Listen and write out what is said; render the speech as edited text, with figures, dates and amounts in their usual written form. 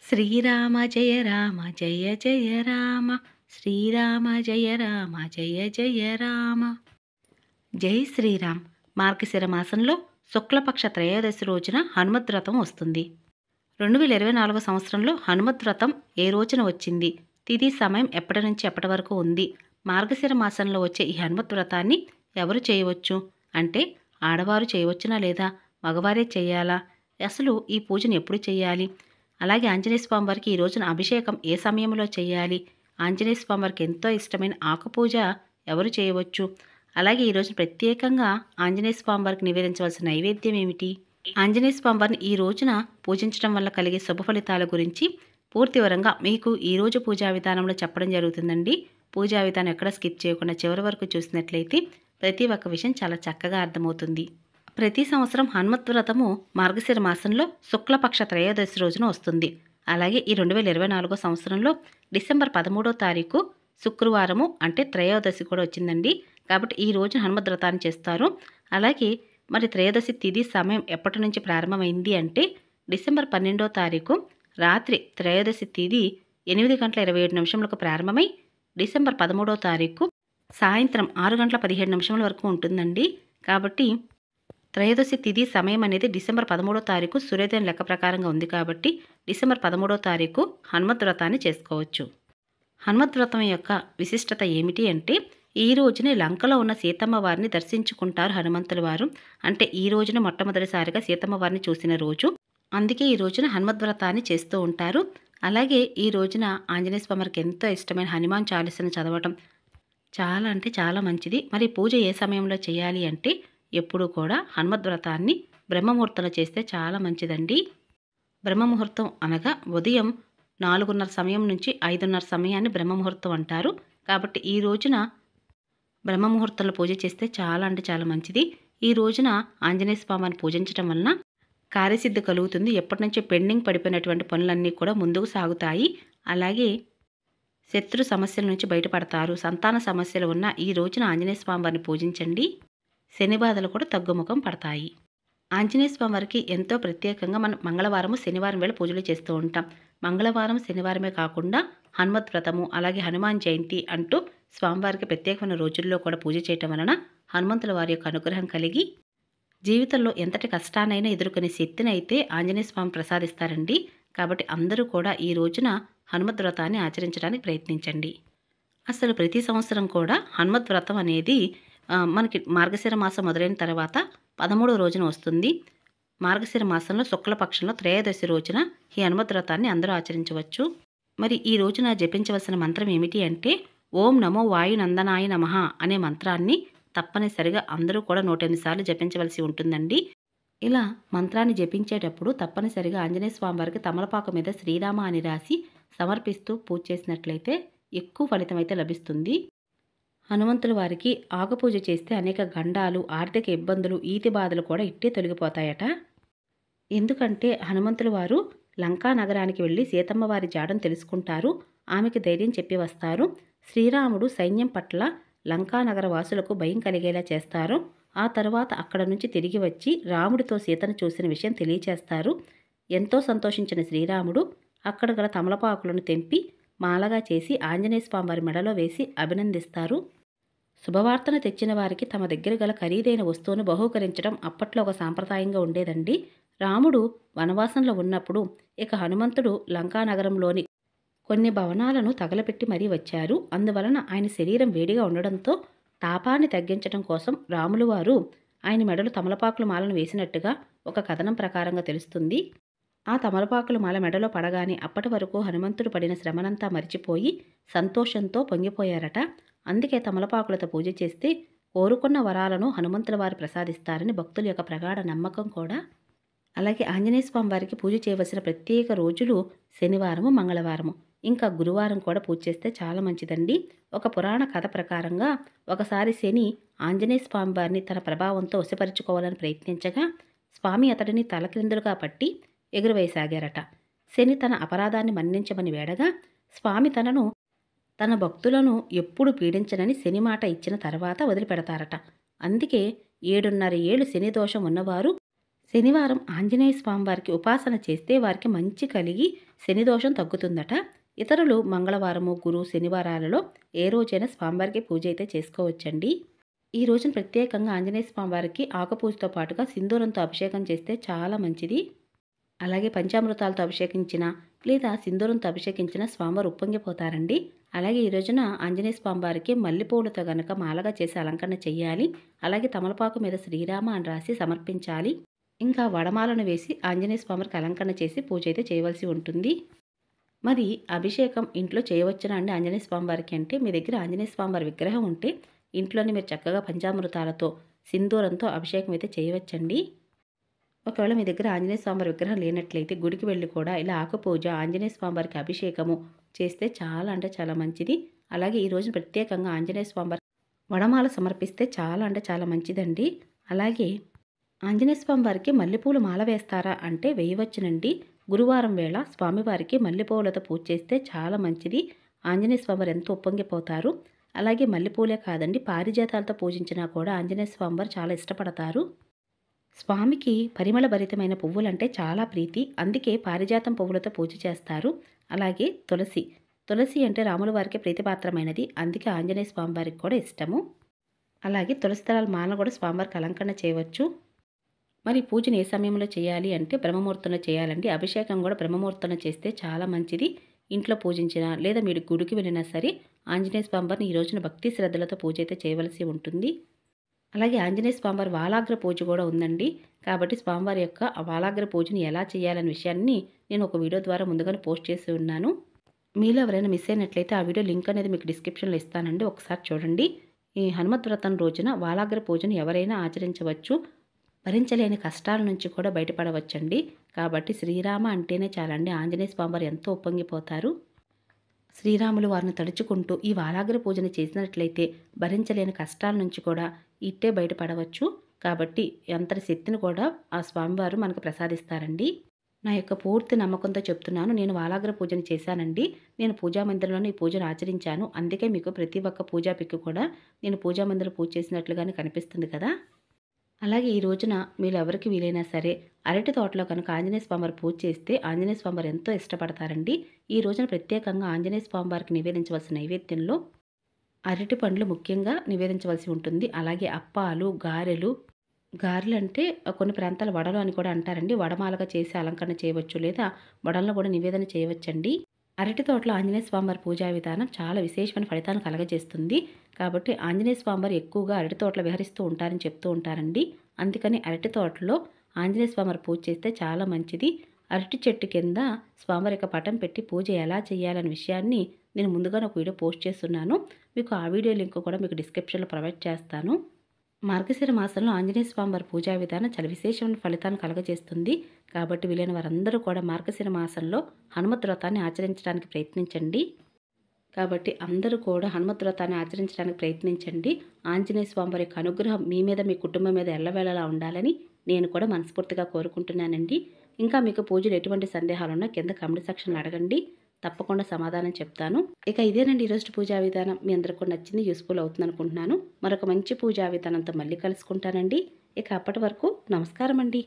శ్రీరామ జయ రామ జయ జయ రామ శ్రీరామ జయ రామ జయ జయ రామ. జై శ్రీరామ్. మార్గశిర మాసంలో శుక్లపక్ష త్రయోదశి రోజున హనుమద్ వ్రతం వస్తుంది. 2024 సంవత్సరంలో హనుమద్ వ్రతం ఏ రోజున వచ్చింది, తిథి సమయం ఎప్పటి నుంచి ఎప్పటి వరకు ఉంది, మార్గశిర మాసంలో వచ్చే ఈ హనుమద్ వ్రతాన్ని ఎవరు చేయవచ్చు, అంటే ఆడవారు చేయవచ్చునా లేదా మగవారే చేయాలా, అసలు ఈ పూజను ఎప్పుడు చేయాలి, అలాగే ఆంజనేయ స్వామి వారికి ఈ రోజున అభిషేకం ఏ సమయంలో చేయాలి, ఆంజనేయ స్వామి వారికి ఎంతో ఇష్టమైన ఆకుపూజ ఎవరు చేయవచ్చు, అలాగే ఈరోజు ప్రత్యేకంగా ఆంజనేయ స్వామి వారికి నివేదించవలసిన నైవేద్యం ఏమిటి, ఆంజనేయ స్వామి వారిని ఈ రోజున పూజించడం వల్ల కలిగే శుభ ఫలితాల గురించి పూర్తి వివరంగా మీకు ఈరోజు పూజా విధానంలో చెప్పడం జరుగుతుందండి. పూజా విధానం ఎక్కడ స్కిప్ చేయకుండా చివరి వరకు చూసినట్లయితే ప్రతి ఒక్క విషయం చాలా చక్కగా అర్థమవుతుంది. ప్రతి సంవత్సరం హనుమత్ వ్రతము మార్గశిర మాసంలో శుక్లపక్ష త్రయోదశి రోజున వస్తుంది. అలాగే ఈ 2024 సంవత్సరంలో డిసెంబర్ 13వ తారీఖు శుక్రవారము అంటే త్రయోదశి కూడా వచ్చిందండి. కాబట్టి ఈ రోజు హనుమద్ వ్రతాన్ని చేస్తారు. అలాగే మరి త్రయోదశి తిథి సమయం ఎప్పటి నుంచి ప్రారంభమైంది అంటే డిసెంబర్ 12వ తారీఖు రాత్రి త్రయోదశి తిథి 8:27 ప్రారంభమై డిసెంబర్ 13వ తారీఖు సాయంత్రం 6:17 వరకు ఉంటుందండి. కాబట్టి త్రయోదశి తిథి సమయం అనేది డిసెంబర్ 13వ తారీఖు సూర్యోదయం లెక్క ప్రకారంగా ఉంది. కాబట్టి డిసెంబర్ 13వ తారీఖు హనుమద్ వ్రతాన్ని చేసుకోవచ్చు. హనుమద్ వ్రతం యొక్క విశిష్టత ఏమిటి అంటే ఈ రోజునే లంకలో ఉన్న సీతమ్మ వారిని దర్శించుకుంటారు హనుమంతుల వారు. అంటే ఈ రోజున మొట్టమొదటిసారిగా సీతమ్మ వారిని చూసిన రోజు. అందుకే ఈ రోజున హనుమద్ వ్రతాన్ని చేస్తూ ఉంటారు. అలాగే ఈ రోజున ఆంజనేయ స్వామి వారికి ఎంతో ఇష్టమైన హనుమాన్ చాలీసాను చదవటం చాలా అంటే చాలా మంచిది. మరి పూజ ఏ సమయంలో చేయాలి అంటే ఎప్పుడు కూడా హనుమద్ వ్రతాన్ని బ్రహ్మముహూర్తంలో చేస్తే చాలా మంచిదండి. బ్రహ్మముహూర్తం అనగా ఉదయం 4:30 సమయం నుంచి 5:30 సమయాన్ని బ్రహ్మముహూర్తం అంటారు. కాబట్టి ఈ రోజున బ్రహ్మముహూర్తంలో పూజ చేస్తే చాలా అంటే చాలా మంచిది. ఈ రోజున ఆంజనేయ స్వామిని పూజించడం వలన కార్యసిద్ధి కలుగుతుంది. ఎప్పటి నుంచో పెండింగ్ పడిపోయినటువంటి పనులన్నీ కూడా ముందుకు సాగుతాయి. అలాగే శత్రు సమస్యల నుంచి బయటపడతారు. సంతాన సమస్యలు ఉన్న ఈ రోజున ఆంజనేయ స్వామి వారిని పూజించండి. శని బాధలు కూడా తగ్గుముఖం పడతాయి. ఆంజనేయ స్వామి వారికి ఎంతో ప్రత్యేకంగా మనం మంగళవారము శనివారం వేళ పూజలు చేస్తూ ఉంటాం. మంగళవారం శనివారమే కాకుండా హనుమత్ వ్రతము అలాగే హనుమాన్ జయంతి అంటూ స్వామివారికి ప్రత్యేకమైన రోజుల్లో కూడా పూజ చేయటం వలన హనుమంతుల వారి యొక్క అనుగ్రహం కలిగి జీవితంలో ఎంతటి కష్టాన్నైనా ఎదుర్కొనే శక్తిని అయితే ఆంజనేయ స్వామి ప్రసాదిస్తారండి. కాబట్టి అందరూ కూడా ఈ రోజున హనుమత్ వ్రతాన్ని ఆచరించడానికి ప్రయత్నించండి. అసలు ప్రతి సంవత్సరం కూడా హనుమత్ వ్రతం అనేది మనకి మార్గశిర మాసం మొదలైన తర్వాత 13వ రోజున వస్తుంది. మార్గశిర మాసంలో శుక్లపక్షంలో త్రయోదశి రోజున ఈ హనుమత్ వ్రతాన్ని అందరూ ఆచరించవచ్చు. మరి ఈ రోజున జపించవలసిన మంత్రం ఏమిటి అంటే ఓం నమో వాయునందనాయ నమః అనే మంత్రాన్ని తప్పనిసరిగా అందరూ కూడా 108 సార్లు జపించవలసి ఉంటుందండి. ఇలా మంత్రాన్ని జపించేటప్పుడు తప్పనిసరిగా ఆంజనేయ స్వామి వారికి తమలపాకు మీద శ్రీరామ అని రాసి సమర్పిస్తూ పూజ చేసినట్లయితే ఎక్కువ ఫలితం అయితే లభిస్తుంది. హనుమంతుల వారికి ఆకుపూజ చేస్తే అనేక గండాలు, ఆర్థిక ఇబ్బందులు, ఈతి బాధలు కూడా ఇట్టే తొలగిపోతాయట. ఎందుకంటే హనుమంతుల వారు లంకా నగరానికి వెళ్ళి సీతమ్మ వారి జాడను తెలుసుకుంటారు. ఆమెకి ధైర్యం చెప్పి వస్తారు. శ్రీరాముడు సైన్యం పట్ల లంకా నగర వాసులకు భయం కలిగేలా చేస్తారు. ఆ తర్వాత అక్కడ నుంచి తిరిగి వచ్చి రాముడితో సీతను చూసిన విషయం తెలియచేస్తారు. ఎంతో సంతోషించిన శ్రీరాముడు అక్కడ గల తమలపాకులను తెంపి మాలగా చేసి ఆంజనేయ స్వామి వారి మెడలో వేసి అభినందిస్తారు. శుభవార్తను తెచ్చిన వారికి తమ దగ్గర గల ఖరీదైన వస్తువును బహూకరించడం అప్పట్లో ఒక సాంప్రదాయంగా ఉండేదండి. రాముడు వనవాసంలో ఉన్నప్పుడు ఇక హనుమంతుడు లంకానగరంలోని కొన్ని భవనాలను తగలపెట్టి మరీ వచ్చారు. అందువలన ఆయన శరీరం వేడిగా ఉండడంతో తాపాన్ని తగ్గించడం కోసం రాములు వారు ఆయన మెడలు తమలపాకుల మాలను వేసినట్టుగా ఒక కథనం ప్రకారంగా తెలుస్తుంది. ఆ తమలపాకుల మాల మెడలో పడగానే అప్పటి వరకు హనుమంతుడు పడిన శ్రమనంతా మరిచిపోయి సంతోషంతో పొంగిపోయారట. అందుకే తమలపాకులతో పూజ చేస్తే కోరుకున్న వరాలను హనుమంతుల వారు ప్రసాదిస్తారని భక్తుల యొక్క ప్రగాఢ నమ్మకం కూడా. అలాగే ఆంజనేయ స్వామి వారికి పూజ చేయవలసిన ప్రత్యేక రోజులు శనివారము, మంగళవారము, ఇంకా గురువారం కూడా పూజ చేస్తే చాలా మంచిదండి. ఒక పురాణ కథ ప్రకారంగా ఒకసారి శని ఆంజనేయ స్వామి వారిని తన ప్రభావంతో వశపరుచుకోవాలని ప్రయత్నించగా స్వామి అతడిని తలక్రిందులుగా పట్టి ఎగురవేయసాగారట. శని తన అపరాధాన్ని మన్నించమని వేడగా స్వామి తన భక్తులను ఎప్పుడు పీడించనని శని మాట ఇచ్చిన తర్వాత వదిలిపెడతారట. అందుకే 7.5 ఏళ్ళు శని దోషం ఉన్నవారు శనివారం ఆంజనేయ స్వామివారికి ఉపాసన చేస్తే వారికి మంచి కలిగి శని దోషం తగ్గుతుందట. ఇతరులు మంగళవారము, గురు, శనివారాలలో ఏ రోజైనా స్వామివారికి పూజ అయితే చేసుకోవచ్చండి. ఈ రోజున ప్రత్యేకంగా ఆంజనేయ స్వామివారికి ఆకుపూజతో పాటుగా సింధూరంతో అభిషేకం చేస్తే చాలా మంచిది. అలాగే పంచామృతాలతో అభిషేకించిన లేదా సింధూరంతో అభిషేకించిన స్వామివారు ఉప్పొంగిపోతారండి. అలాగే ఈ రోజున ఆంజనేయ స్వామివారికి మల్లెపూలతో గనక మాలగా చేసి అలంకరణ చేయాలి. అలాగే తమలపాకు మీద శ్రీరామ అని రాసి సమర్పించాలి. ఇంకా వడమాలను వేసి ఆంజనేయ స్వామివారికి అలంకరణ చేసి పూజ అయితే చేయవలసి ఉంటుంది. మరి అభిషేకం ఇంట్లో చేయవచ్చునా అండి ఆంజనేయ స్వామివారికి అంటే, మీ దగ్గర ఆంజనేయ స్వామివారి విగ్రహం ఉంటే ఇంట్లోనే మీరు చక్కగా పంచామృతాలతో సింధూరంతో అభిషేకం అయితే చేయవచ్చండి. ఒకవేళ మీ దగ్గర ఆంజనేయ స్వామివారి విగ్రహం లేనట్లయితే గుడికి వెళ్ళి కూడా ఇలా ఆకుపూజ, ఆంజనేయ స్వామివారికి అభిషేకము చేస్తే చాలా అంటే చాలా మంచిది. అలాగే ఈ రోజున ప్రత్యేకంగా ఆంజనేయ స్వామివారి వడమాల సమర్పిస్తే చాలా అంటే చాలా మంచిదండి. అలాగే ఆంజనేయ స్వామివారికి మల్లెపూలు మాల వేస్తారా అంటే వేయవచ్చునండి. గురువారం వేళ స్వామివారికి మల్లెపూలతో పూజ చేస్తే చాలా మంచిది. ఆంజనేయ స్వామివారు ఎంతో ఉప్పొంగిపోతారు. అలాగే మల్లెపూలే కాదండి, పారిజాతాలతో పూజించినా కూడా ఆంజనేయ స్వామివారు చాలా ఇష్టపడతారు. స్వామికి పరిమళ భరితమైన పువ్వులంటే చాలా ప్రీతి. అందుకే పారిజాతం పువ్వులతో పూజ చేస్తారు. అలాగే తులసి అంటే రాముల వారికి ప్రీతిపాత్రమైనది. అందుకే ఆంజనేయ స్వామివారికి కూడా ఇష్టము. అలాగే తులసి దళాల మాలను కూడా స్వామివారికి అలంకరణ చేయవచ్చు. మరి పూజను ఏ సమయంలో చేయాలి అంటే బ్రహ్మముహూర్తంలో చేయాలండి. అభిషేకం కూడా బ్రహ్మముహూర్తంలో చేస్తే చాలా మంచిది. ఇంట్లో పూజించినా లేదా మీరు గుడికి వెళ్ళినా సరే ఆంజనేయ స్వామివారిని ఈ రోజున భక్తి శ్రద్ధలతో పూజ అయితే చేయవలసి ఉంటుంది. అలాగే ఆంజనేయ స్వామివారి వాలాగ్ర పూజ కూడా ఉందండి. కాబట్టి స్వామివారి యొక్క ఆ వాలాగ్ర పూజని ఎలా చేయాలనే విషయాన్ని నేను ఒక వీడియో ద్వారా ముందుగానే పోస్ట్ చేసి ఉన్నాను. మీలో ఎవరైనా మిస్ అయినట్లయితే ఆ వీడియో లింక్ అనేది మీకు డిస్క్రిప్షన్లో ఇస్తానండి, ఒకసారి చూడండి. ఈ హనుమత్ వ్రతం రోజున వాలాగ్ర పూజను ఎవరైనా ఆచరించవచ్చు. భరించలేని కష్టాల నుంచి కూడా బయటపడవచ్చండి. కాబట్టి శ్రీరామ అంటేనే చాలండి, ఆంజనేయ స్వామివారు ఎంతో ఉప్పొంగిపోతారు. శ్రీరాములు వారిని తలుచుకుంటూ ఈ వాలాగ్ర పూజను చేసినట్లయితే భరించలేని కష్టాల నుంచి కూడా ఇట్టే బయటపడవచ్చు. కాబట్టి అంతటి శక్తిని కూడా ఆ స్వామివారు మనకు ప్రసాదిస్తారండి. నా యొక్క పూర్తి నమ్మకంతో చెప్తున్నాను. నేను వాలాగ్ర పూజను చేశానండి. నేను పూజా మందిరంలోనే ఈ పూజను ఆచరించాను. అందుకే మీకు ప్రతి ఒక్క పూజా పిక్ కూడా నేను పూజా మందిరం పూజ చేసినట్లుగానే కనిపిస్తుంది కదా. అలాగే ఈ రోజున మీరు ఎవరికి వీలైనా సరే అరటి తోటలో కనుక ఆంజనేయ స్వామివారి పూజ చేస్తే ఆంజనేయ స్వామివారు ఎంతో ఇష్టపడతారండి. ఈ రోజున ప్రత్యేకంగా ఆంజనేయ స్వామివారికి నివేదించవలసిన నైవేద్యంలో అరటి పండ్లు ముఖ్యంగా నివేదించవలసి ఉంటుంది. అలాగే అప్పాలు, గారెలు అంటే కొన్ని ప్రాంతాల వడలు అని కూడా అంటారండి. వడమాలగా చేసి అలంకరణ చేయవచ్చు, లేదా వడలను కూడా నివేదన చేయవచ్చండి. అరటి తోటలో ఆంజనేయ స్వామివారి పూజా విధానం చాలా విశేషమైన ఫలితాన్ని కలగజేస్తుంది. కాబట్టి ఆంజనేయ స్వామివారు ఎక్కువగా అరటి తోటలో విహరిస్తూ ఉంటారని చెప్తూ ఉంటారండి. అందుకని అరటి తోటలో ఆంజనేయ స్వామివారి పూజ చేస్తే చాలా మంచిది. అరటి చెట్టు కింద స్వామివారి యొక్క పటం పెట్టి పూజ ఎలా చేయాలనే విషయాన్ని నేను ముందుగానే ఒక వీడియో పోస్ట్ చేస్తున్నాను. మీకు ఆ వీడియో లింక్ కూడా మీకు డిస్క్రిప్షన్లో ప్రొవైడ్ చేస్తాను. మార్గశిర మాసంలో ఆంజనేయ స్వామివారి పూజా విధానం చాలా విశేషమైన ఫలితాన్ని కలగజేస్తుంది. కాబట్టి వీలైన వారందరూ కూడా మార్గశిర మాసంలో హనుమత్ వ్రతాన్ని ఆచరించడానికి ప్రయత్నించండి. కాబట్టి అందరూ కూడా హనుమత్ వ్రతాన్ని ఆచరించడానికి ప్రయత్నించండి. ఆంజనేయ స్వామివారి యొక్క అనుగ్రహం మీ మీద, మీ కుటుంబం మీద ఎల్లవేళలా ఉండాలని నేను కూడా మనస్ఫూర్తిగా కోరుకుంటున్నానండి. ఇంకా మీకు పూజలు ఎటువంటి సందేహాలున్నా కింద కామెంట్ సెక్షన్లో అడగండి, తప్పకుండా సమాధానం చెప్తాను. ఇక ఇదేనండి ఈరోజు పూజా విధానం. మీ అందరికీ నచ్చింది, యూస్ఫుల్ అవుతుంది అనుకుంటున్నాను. మరొక మంచి పూజా విధానంతో మళ్ళీ కలుసుకుంటానండి. ఇక అప్పటి వరకు నమస్కారం అండి.